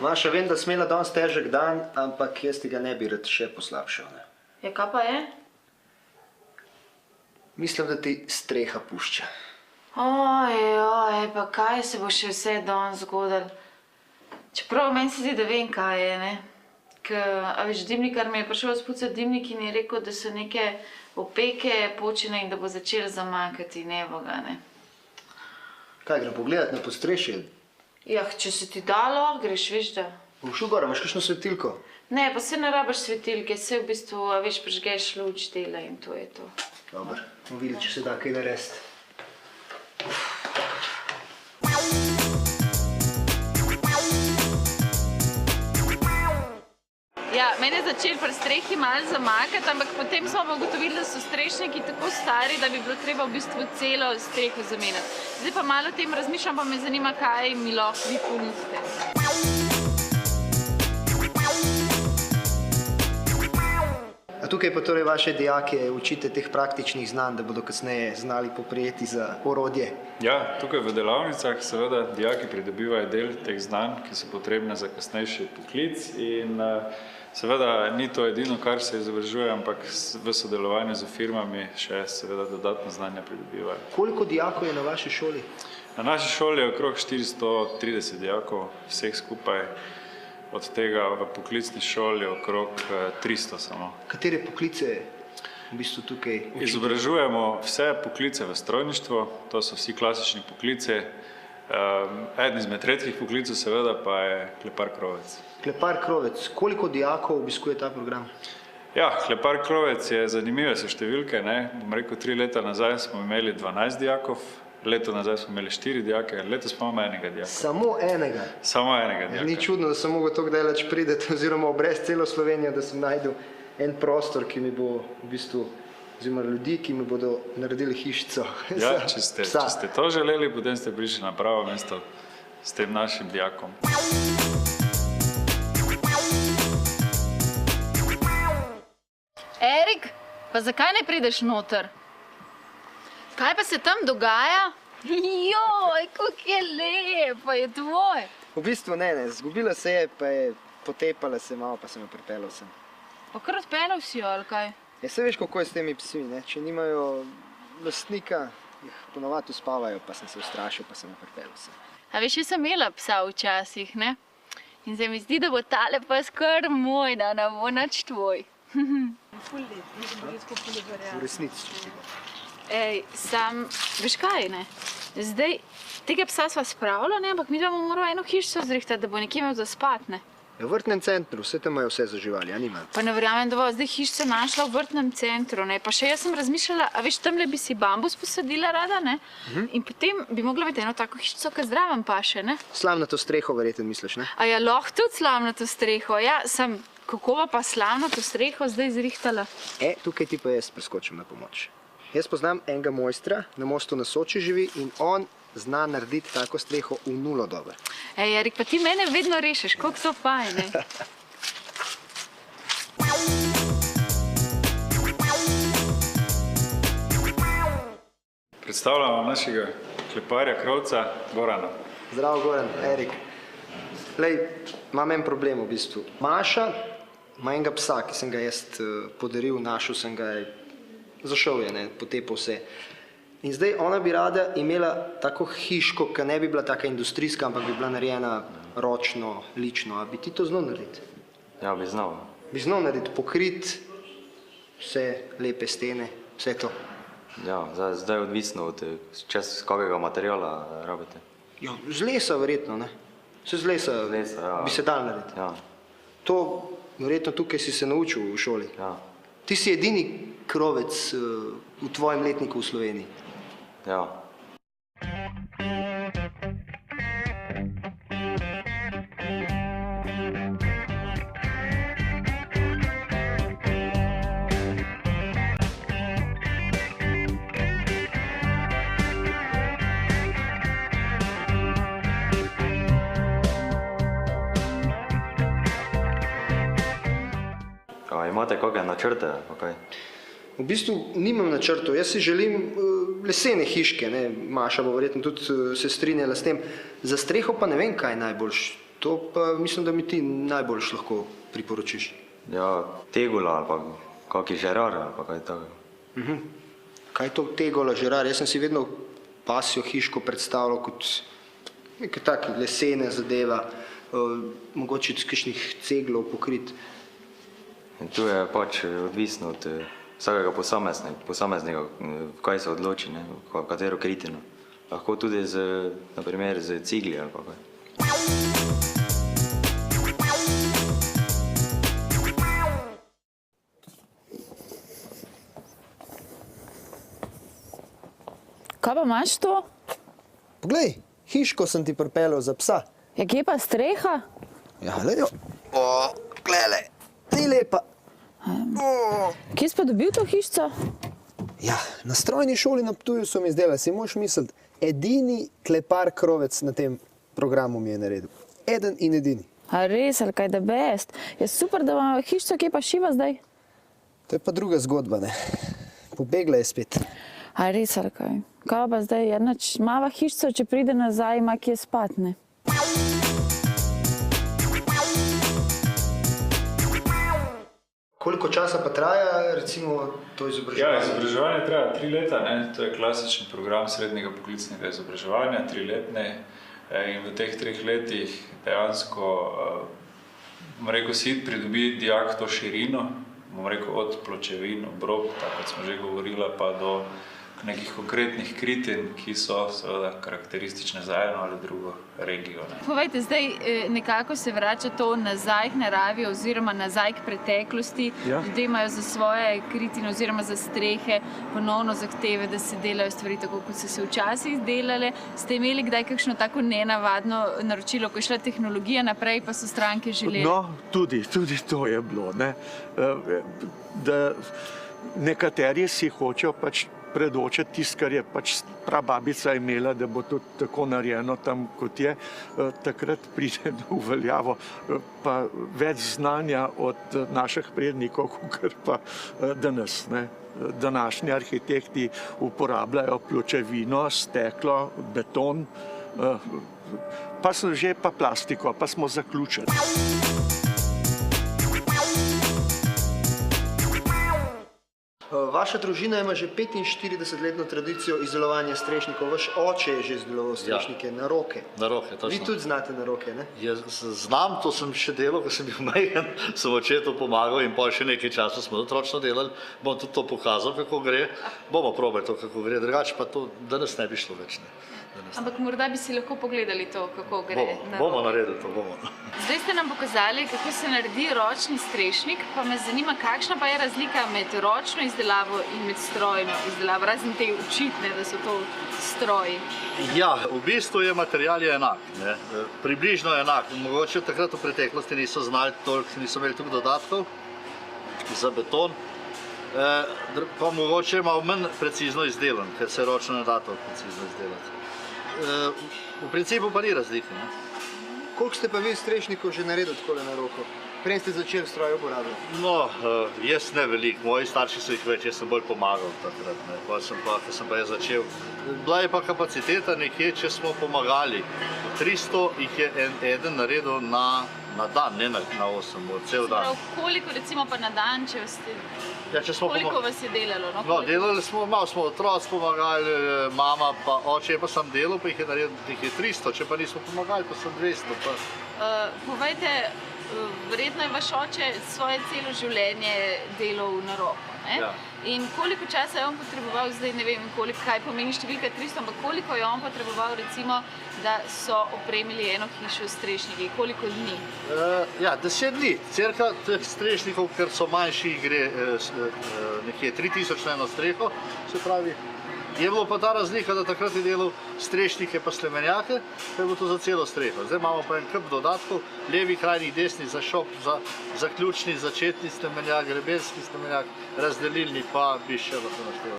Maša, vem, da si imela danes težek dan, ampak jaz ti ga ne bi rad še poslabšal. Ne? Ja, kaj pa je? Mislim, da ti streha pušča. Oj, pa kaj se bo še vse danes zgodilo? Čeprav meni se zdi, da vem, kaj je, ne? A veš, dimnikar mi je prišel spucati dimnik in je rekel, da so neke opeke počene in da bo začel zamakati neboga, ne? Kaj, grem pogledat na podstrešje? Ja, če se ti da, lahko greš, veš da. Boš v gora, imaš kakšno svetilko? Ne, pa se ne rabaš svetilke, se v bistvu, a veš, prižgeš luč dela in to je to. Dobar, bomo videli, če se da kaj narediti. Ja, mene je začel pri strehi malo zamakati, ampak potem smo pa ugotovili, da so strešniki tako stari, da bi bilo treba v bistvu celo streho zamenjati. Zdaj pa malo o tem razmišljam, pa me zanima, kaj mi lahko vi ponudite. A tukaj pa torej vaše dijake učite teh praktičnih znanj, da bodo kasneje znali poprijeti za orodje? Ja, tukaj v delavnicah seveda dijaki pridobivajo del teh znanj, ki so potrebne za kasnejši poklic in seveda ni to edino, kar se izobražuje, ampak v sodelovanju z firmami še seveda dodatno znanja pridobivajo. Koliko dijakov je na vaši šoli? Na naši šoli je okrog 430 dijakov, vseh skupaj, od tega v poklicni šoli okrog 300 samo. Katere poklice v bistvu tukaj učite? Izobražujemo vse poklice v strojništvu, to so vsi klasični poklici. Eden izmed redkih poklicov seveda pa je klepar-krovec. Klepar-krovec. Koliko dijakov obiskuje ta program? Ja, klepar-krovec je zanimive so številke, ne? Bom rekel, 3 leta nazaj smo imeli 12 dijakov, leto nazaj smo imeli 4 dijake, letos pa imamo enega dijaka. Samo enega? Samo enega dijaka. Ni čudno, da sem mogel tako daleč prideti oziroma obresti celo Slovenijo, da sem najdel en prostor, ki mi bo v bistvu, oziroma ljudi, ki mi bodo naredili hišico. Ja, če ste to želeli, potem ste prišli na pravo mesto s tem našim dijakom. Erik, pa zakaj ne prideš noter? Kaj pa se tam dogaja? Joj, kako je lepo, je tvoj. V bistvu ne, zgubila se je, pa je potepala se malo, pa sem jo pripeljal sem. Pa kar odpeljal si jo, ali kaj? Ja, se veš, kako je s temi psi, ne? Če nimajo lastnika, jih ponovadi uspavajo, pa sem se ustrašil, pa sem jo pripeljal sem. A veš, jaz sem imela psa včasih, ne? In se mi zdi, da bo tale pas kar moj, da ne bo nič tvoj. V resnici. Ej, sam, veš kaj, ne? Zdaj, tega psa sva spravila, ne? Ampak mi bomo morali eno hišico zrihtati, da bo nekje imel za spat, ne? V vrtnem centru, vse tam imajo vse za živali, a nimajo? Pa ne verjamem, da bo zdaj hišica našla v vrtnem centru, ne? Pa še jaz sem razmišljala, a veš, tamle bi si bambus posadila rada, ne? In potem bi mogla biti eno tako hišico, ki zdraven paše, ne? Slavnato streho verjetno misliš, ne? A ja, lahko tudi slavnato streho, ja, sem, kako pa slavnato streho zdaj zrihtala? Tukaj ti pa jaz preskočim na pomoč. Jaz poznam enega mojstra, na Mostu na Soči živi in on zna narediti tako streho v 0 dobe. Ej, Erik, pa ti mene vedno rešiš, koliko to fajn, ne? Predstavljamo našega kleparja, krovca, Gorana. Zdravo, Goran, Erik. Lej, imam en problem v bistvu. Maša ima enega psa, ki sem ga jaz podaril, našel sem ga, zašel je, ne, potepal vse. In zdaj ona bi rada imela tako hiško, ki ne bi bila taka industrijska, ampak bi bila narejena ročno, lično. A bi ti to znal narediti? Ja, bi znal. Bi znal narediti, pokrit, vse lepe stene, vse to? Ja, zdaj odvisno od kakega materijala rabite. Ja, z lesa verjetno, ne? Z lesa bi se dal narediti. Ja. To verjetno tukaj si se naučil v šoli. Ja. Ti si edini krovec v tvojem letniku v Sloveniji. Ja. Imate kakšne načrte, pa kaj? V bistvu nimam načrtov, jaz si želim lesene hiške, ne? Maša bo verjetno tudi se strinjala s tem. Za streho pa ne vem, kaj najboljš To pa mislim, da mi ti najbolj lahko priporočiš. Ja, tegula ali pa kaki žerar ali pa kaj tako. Kaj je to tegola žerar? Jaz sem si vedno pasjo hiško predstavljal kot nekaj take lesene zadeva, mogoče iz kakšnih ceglov pokrit. In tu je pač odvisno od vsakega posameznika, kaj se odloči, ne, katero kritino. Lahko tudi na primer z cigli ali pa kaj. Kaj pa imaš to? Poglej, hiško sem ti pripeljal za psa. Ja, kje pa streha? Ja, lejo. Glele, ni lepa. Kje si pa dobil to hišco? Ja, na strojni šoli na Ptuju so mi izdelali, si moš misliti, edini klepar krovec na tem programu mi je naredil. Eden in edini. A res, ali kaj da best? Je super, da imamo hišco, kje pa šiva zdaj? To je pa druga zgodba, ne. Pobegla je spet. A res, ali kaj? Kaj pa zdaj, jednač mava hišco, če pride nazaj, ima kje spat, ne? Koliko časa pa traja, recimo, to izobraževanje? Ja, izobraževanje traja 3 leta, ne? To je klasičen program srednjega poklicnega izobraževanja, 3-letne. In v teh 3 letih dejansko, bom rekel, si pridobi dijak to širino, bom rekel, od pločevin, obrob, tako kot smo že govorili, pa do nekih konkretnih kritin, ki so seveda karakteristične za eno ali drugo regijo. Povejte, zdaj nekako se vrača to nazaj k naravi oziroma nazaj k preteklosti. Ljudje imajo za svoje kritine oziroma za strehe ponovno zahteve, da se delajo stvari tako, kot so se včasih delale. Ste imeli kdaj kakšno tako nenavadno naročilo, ko je šla tehnologija naprej, pa so stranke želeli? No, tudi to je bilo, ne. Da nekateri si hočejo pač predočiti tisto, kar je pač prababica imela, da bo tudi tako narejeno tam, kot je. Takrat pride v veljavo pa več znanja od naših prednikov, kot pa danes, ne. Današnji arhitekti uporabljajo pločevino, steklo, beton, pa so že pa plastiko, pa smo zaključili. Vaša družina ima že 45-letno tradicijo izdelovanja strešnikov. Vaš oče je že izdeloval strešnike na roke. Na roke, točno. Vi tudi znate na roke, ne? Jaz znam, to sem še delal, ko sem bil majhen, sem očetu pomagal in pol še nekaj časa smo tudi ročno delali. Bom tudi to pokazal, kako gre. Bomo probali to, kako gre, drugače pa to danes ne bi šlo več, ne. Ampak morda bi si lahko pogledali to, kako gre na roke. Bomo naredili to, bomo. Zdaj ste nam pokazali, kako se naredi ročni strešnik, pa me zanima, kakšna pa je razlika med ročno izdelavo in med strojno izdelavo, razen te očitne, da so to stroji. Ja, v bistvu je material enak, ne. Približno enak. Mogoče takrat v preteklosti niso znali toliko, niso imeli toliko dodatkov za beton, pa mogoče malo manj precizno izdelan, ker se ročno ne da toliko precizno izdelati. V principu pa ni razlike, ne. Koliko ste pa vi strešnikov že naredili takole na roko? Prej ste začeli stroj uporabljati? No, jaz ne veliko, moji starši so jih več, jaz sem bolj pomagal takrat, ne. Ko sem pa jaz začel. Bila je pa kapaciteta nekje, če smo pomagali. 300 jih je eden naredil na dan, ne na 8 ur, cel dan. Koliko recimo pa na dan, če ste... Ja, koliko vas je delalo? No, delali smo, malo smo otroci pomagali, mama pa oče, pa sem delal, pa jih je 300, če pa nismo pomagali, pa sem 200. Povejte, verjetno je vaš oče svoje celo življenje delal na roko, ne? Ja. In koliko časa je on potreboval, zdaj ne vem, kaj pomeni številka 300, ampak koliko je on potreboval, recimo, da so opremili eno hišo s strešniki, koliko dni? Ja, 10 dni. Cirka teh strešnikov, ker so manjši, gre nekje 3000 na eno streho, se pravi. Je bilo pa ta razlika, da takrat je delal strešnike pa slemenjake, ker je bilo to za celo streho. Zdaj imamo pa en kup dodatkov, levi, krajni, desni, za šop, za zaključni, začetni slemenjak, grebenski slemenjak, razdelilni pa bi še lahko našteval.